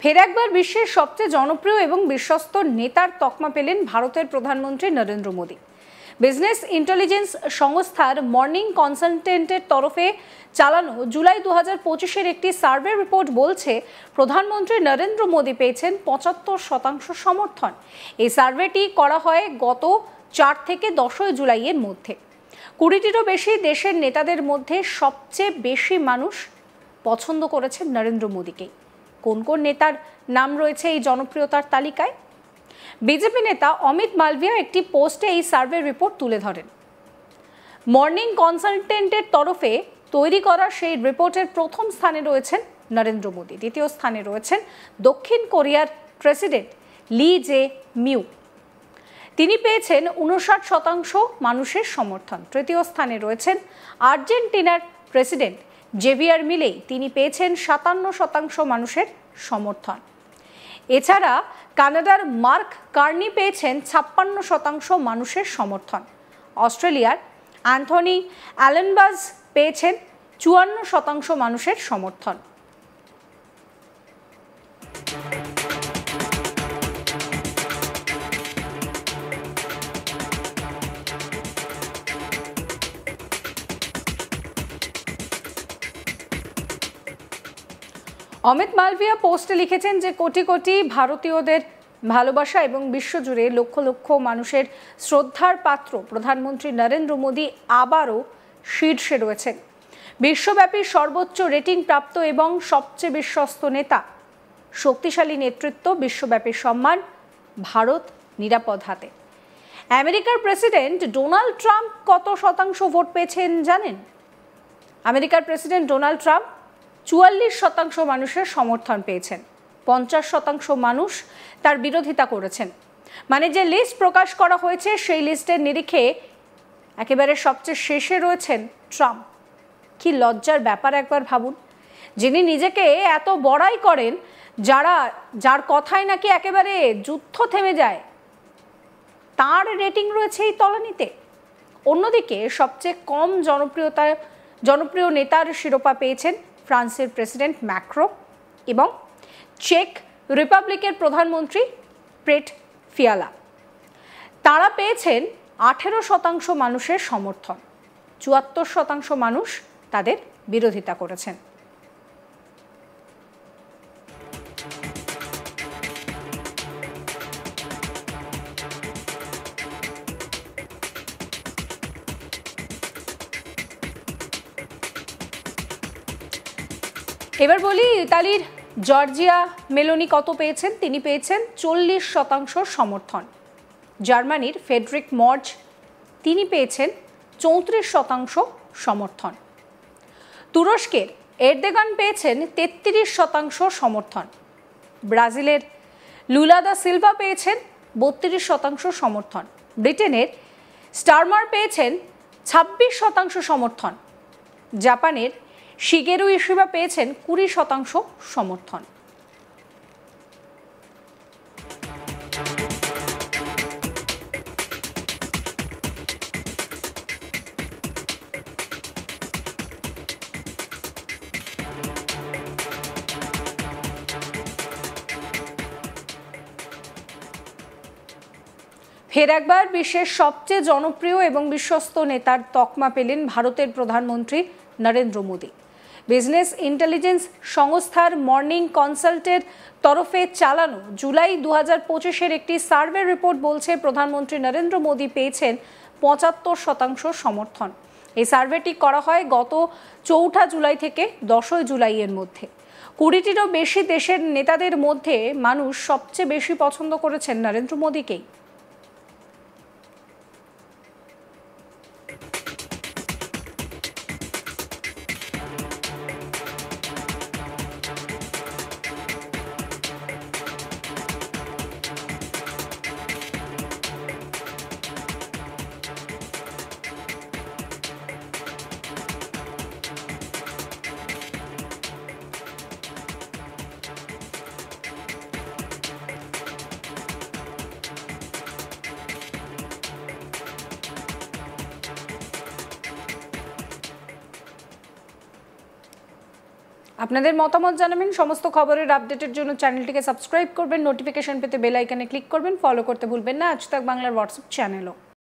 ফের একবার বিশ্বের সবচেয়ে জনপ্রিয় এবং বিশ্বস্ত নেতার তকমা পেলেন ভারতের প্রধানমন্ত্রী নরেন্দ্র মোদী। বিজনেস ইন্টেলিজেন্স সংস্থার মর্নিং কনসালটেন্টের তরফে চালানো জুলাই 2025-এর একটি সার্ভে রিপোর্ট বলছে প্রধানমন্ত্রী নরেন্দ্র মোদী পেয়েছেন 75% সমর্থন। এই সার্ভেটি করা হয় গত 4 থেকে 10 জুলাইয়ের মধ্যে। 20টিরও বেশি দেশের নেতাদের মধ্যে সবচেয়ে বেশি মানুষ পছন্দ করেছেন নরেন্দ্র মোদীকেই। কোন কোন নেতার নাম রয়েছে এই জনপ্রিয়তার তালিকায়? বিজেপি নেতা অমিত মালভিয়া একটি পোস্টে এই সার্ভে রিপোর্ট তুলে ধরেন। মর্নিং কনসালটেন্টের তরফে তৈরি করা সেই রিপোর্টের প্রথম স্থানে রয়েছেন নরেন্দ্র মোদী, দ্বিতীয় স্থানে রয়েছেন দক্ষিণ কোরিয়ার প্রেসিডেন্ট লি জে মিউ, তিনি পেয়েছেন 59% মানুষের সমর্থন। তৃতীয় স্থানে রয়েছেন আর্জেন্টিনার প্রেসিডেন্ট জেভিয়ার মিলেই, তিনি পেয়েছেন 57% মানুষের সমর্থন। এছাড়া কানাডার মার্ক কার্নি পেয়েছেন 56% মানুষের সমর্থন। অস্ট্রেলিয়ার অ্যান্থনি অ্যালেনবাজ পেয়েছেন 54% মানুষের সমর্থন। অমিত মালভিয়া পোস্টে লিখেছেন যে কোটি কোটি ভারতীয়দের ভালোবাসা এবং বিশ্বজুড়ে লক্ষ লক্ষ মানুষের শ্রদ্ধার পাত্র প্রধানমন্ত্রী নরেন্দ্র মোদী আবারও শীর্ষে রয়েছেন। বিশ্বব্যাপী সর্বোচ্চ রেটিং প্রাপ্ত এবং সবচেয়ে বিশ্বস্ত নেতা, শক্তিশালী নেতৃত্ব, বিশ্বব্যাপী সম্মান, ভারত নিরাপদ হাতে। আমেরিকার প্রেসিডেন্ট ডোনাল্ড ট্রাম্প কত শতাংশ ভোট পেয়েছেন জানেন? আমেরিকার প্রেসিডেন্ট ডোনাল্ড ট্রাম্প 44% মানুষের সমর্থন পেয়েছেন। 50% মানুষ তার বিরোধিতা করেছেন। মানে যে লিস্ট প্রকাশ করা হয়েছে সেই লিস্টের নিরিখে একেবারে সবচেয়ে শেষে রয়েছেন ট্রাম্প। কি লজ্জার ব্যাপার একবার ভাবুন, যিনি নিজেকে এত বড়াই করেন, যার কথায় নাকি একেবারে যুদ্ধ থেমে যায়, তার রেটিং রয়েছে এই তলানিতে। অন্যদিকে সবচেয়ে কম জনপ্রিয় নেতার শিরোপা পেয়েছেন ফ্রান্সের প্রেসিডেন্ট ম্যাক্রো এবং চেক রিপাবলিকের প্রধানমন্ত্রী পেট্র ফিয়ালা। তারা পেয়েছেন 18% মানুষের সমর্থন। 74% মানুষ তাদের বিরোধিতা করেছেন। এবার বলি ইতালির জর্জিয়া মেলোনি কত পেয়েছেন? তিনি পেয়েছেন 40% সমর্থন। জার্মানির ফ্রেডরিক মর্জ, তিনি পেয়েছেন 34% সমর্থন। তুরস্কের এরদোগান পেয়েছেন 33% সমর্থন। ব্রাজিলের লুলা দা সিলভা পেয়েছেন 32% সমর্থন। ব্রিটেনের স্টারমার পেয়েছেন 26% সমর্থন। জাপানের শিগেরু ইশিবা পেয়েছেন 20% সমর্থন। ফের একবার বিশ্বের সবচেয়ে জনপ্রিয় এবং বিশ্বস্ত নেতার তকমা পেলেন ভারতের প্রধানমন্ত্রী নরেন্দ্র মোদী। বিজনেস ইন্টেলিজেন্স সংস্থার মর্নিং কনসাল্টের তরফে চালানো জুলাই 2025-এর একটি সার্ভে রিপোর্ট বলছে প্রধানমন্ত্রী নরেন্দ্র মোদী পেয়েছেন 75% সমর্থন। এই সার্ভেটি করা হয় গত 4 জুলাই থেকে 10 জুলাইয়ের মধ্যে। 20টিরও বেশি দেশের নেতাদের মধ্যে মানুষ সবচেয়ে বেশি পছন্দ করেছেন নরেন্দ্র মোদীকেই। আপনাদের মতামত জানাবেন। সমস্ত খবরের আপডেটের জন্য চ্যানেলটিকে সাবস্ক্রাইব করবেন, নোটিফিকেশন পেতে বেল আইকনে ক্লিক করবেন, ফলো করতে ভুলবেন না আজ তাক বাংলার হোয়াটসঅ্যাপ চ্যানেলও।